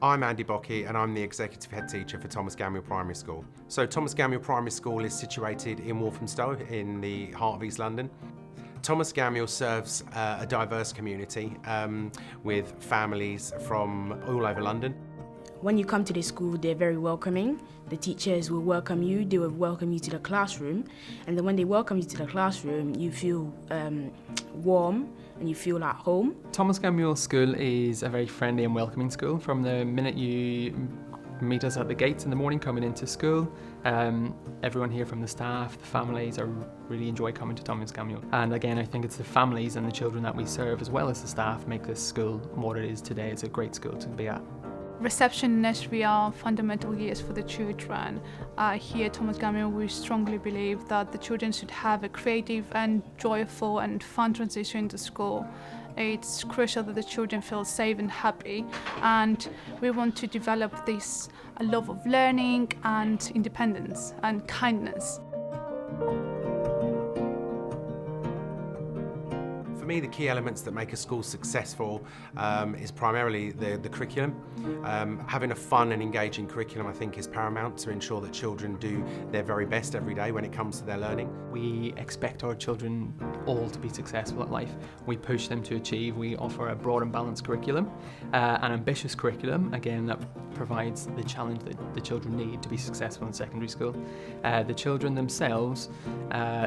I'm Andy Bockey and I'm the Executive Head Teacher for Thomas Gamuel Primary School. So Thomas Gamuel Primary School is situated in Walthamstow in the heart of East London. Thomas Gamuel serves a diverse community with families from all over London. When you come to the school, they're very welcoming. The teachers will welcome you, they will welcome you to the classroom, and then when they welcome you to the classroom, you feel warm and you feel at home. Thomas Gamuel School is a very friendly and welcoming school. From the minute you meet us at the gates in the morning coming into school, everyone here from the staff, the families really enjoy coming to Thomas Gamuel. And again, I think it's the families and the children that we serve as well as the staff make this school what it is today. It's a great school to be at. Reception and nursery are fundamental years for the children. Here at Thomas Gamuel, we strongly believe that the children should have a creative and joyful and fun transition to school. It's crucial that the children feel safe and happy, and we want to develop this love of learning and independence and kindness. For me, the key elements that make a school successful is primarily the curriculum. Having a fun and engaging curriculum, I think, is paramount to ensure that children do their very best every day when it comes to their learning. We expect our children all to be successful at life. We push them to achieve. We offer a broad and balanced curriculum, an ambitious curriculum, again, that provides the challenge that the children need to be successful in secondary school. The children themselves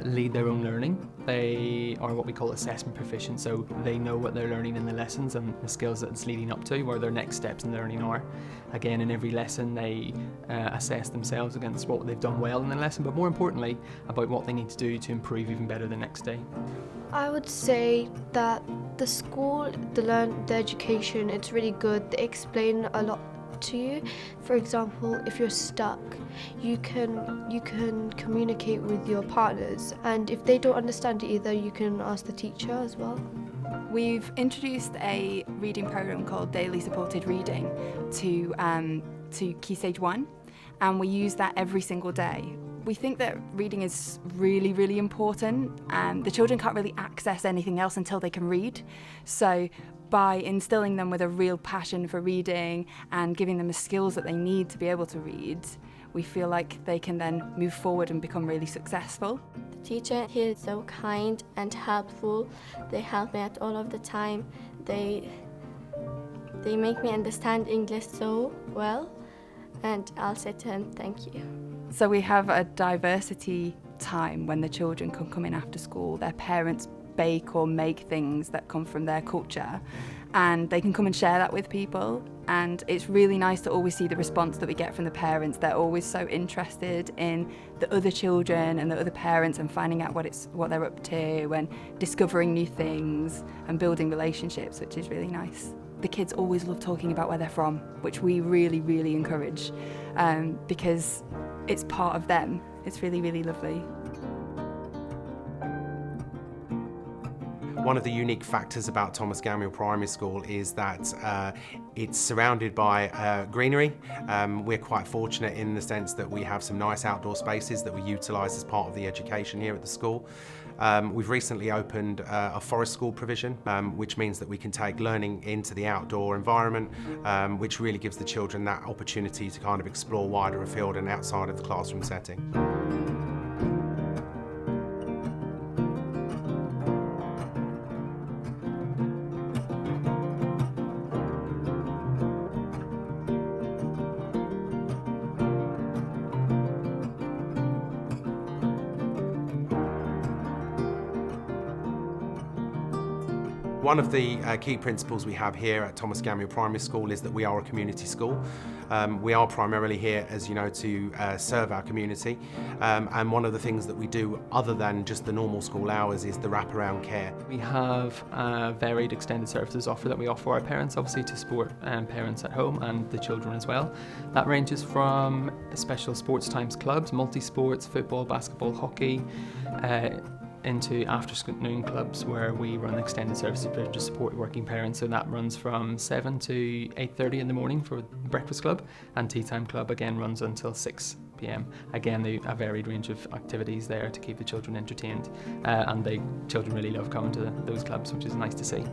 lead their own learning. They are what we call assessment proficient, so they know what they're learning in the lessons and the skills that it's leading up to, where their next steps in learning are. Again, in every lesson they assess themselves against what they've done well in the lesson, but more importantly about what they need to do to improve even better the next day. I would say that the school, the education, it's really good. They explain a lot to you. For example, if you're stuck, you can communicate with your partners, and if they don't understand it either, you can ask the teacher as well. We've introduced a reading program called Daily Supported Reading to Key Stage 1, and we use that every single day. We think that reading is really, really important, and the children can't really access anything else until they can read. So by instilling them with a real passion for reading and giving them the skills that they need to be able to read, we feel like they can then move forward and become really successful. The teacher here is so kind and helpful. They help me out all of the time. They make me understand English so well, and I'll say to them, thank you. So we have a diversity time when the children can come in after school. Their parents bake or make things that come from their culture, and they can come and share that with people, and it's really nice to always see the response that we get from the parents. They're always so interested in the other children and the other parents and finding out what they're up to and discovering new things and building relationships, which is really nice. The kids always love talking about where they're from, which we really, really encourage because it's part of them. It's really, really lovely. One of the unique factors about Thomas Gamuel Primary School is that it's surrounded by greenery. We're quite fortunate in the sense that we have some nice outdoor spaces that we utilise as part of the education here at the school. We've recently opened a forest school provision, which means that we can take learning into the outdoor environment, which really gives the children that opportunity to kind of explore wider afield and outside of the classroom setting. One of the key principles we have here at Thomas Gamuel Primary School is that we are a community school. We are primarily here, as you know, to serve our community, and one of the things that we do other than just the normal school hours is the wraparound care. We have varied extended services offer that we offer our parents, obviously, to support parents at home and the children as well. That ranges from special sports times clubs, multi-sports, football, basketball, hockey, into afternoon clubs where we run extended services to support working parents. So that runs from 7 to 8:30 in the morning for breakfast club, and tea time club again runs until 6 p.m. Again, a varied range of activities there to keep the children entertained, and the children really love coming to those clubs, which is nice to see.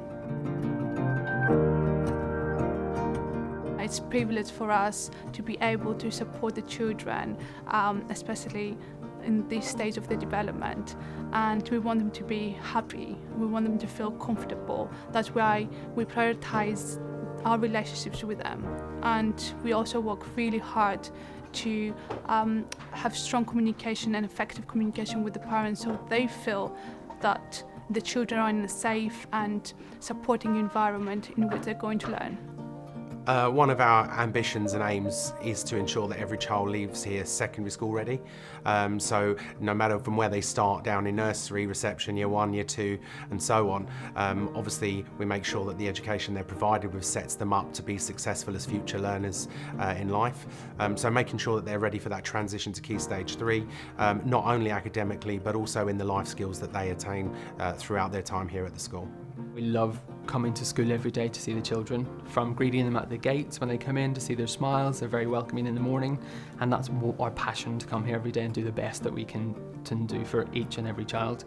it's a privilege for us to be able to support the children, especially in this stage of their development, and we want them to be happy, we want them to feel comfortable. That's why we prioritize our relationships with them, and we also work really hard to have strong communication and effective communication with the parents, so they feel that the children are in a safe and supporting environment in which they're going to learn. One of our ambitions and aims is to ensure that every child leaves here secondary school ready. So no matter from where they start down in nursery, reception, year 1, year 2 and so on, obviously we make sure that the education they're provided with sets them up to be successful as future learners in life. So making sure that they're ready for that transition to Key Stage 3, not only academically but also in the life skills that they attain throughout their time here at the school. We love coming to school every day to see the children, from greeting them at the gates when they come in, to see their smiles. They're very welcoming in the morning, and that's our passion, to come here every day and do the best that we can do for each and every child.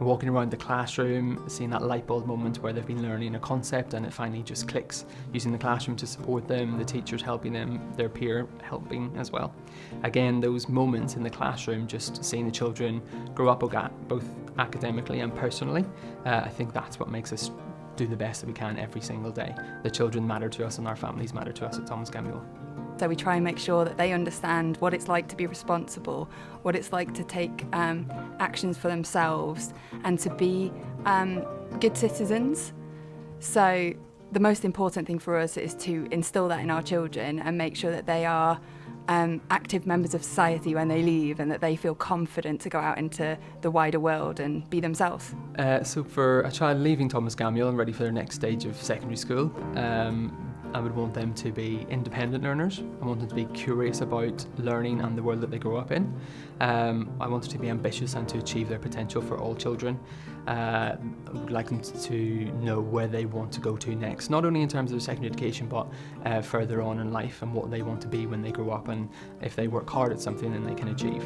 Walking around the classroom, seeing that light bulb moment where they've been learning a concept and it finally just clicks, using the classroom to support them, the teachers helping them, their peer helping as well. Again, those moments in the classroom, just seeing the children grow up both academically and personally, I think that's what makes us do the best that we can every single day. The children matter to us and our families matter to us at Thomas Gamuel. So we try and make sure that they understand what it's like to be responsible, what it's like to take actions for themselves and to be good citizens. So the most important thing for us is to instill that in our children and make sure that they are active members of society when they leave, and that they feel confident to go out into the wider world and be themselves. So for a child leaving Thomas Gamuel and ready for their next stage of secondary school, I would want them to be independent learners. I want them to be curious about learning and the world that they grow up in. I want them to be ambitious and to achieve their potential for all children. I would like them to know where they want to go to next, not only in terms of secondary education, but further on in life, and what they want to be when they grow up, and if they work hard at something, then they can achieve.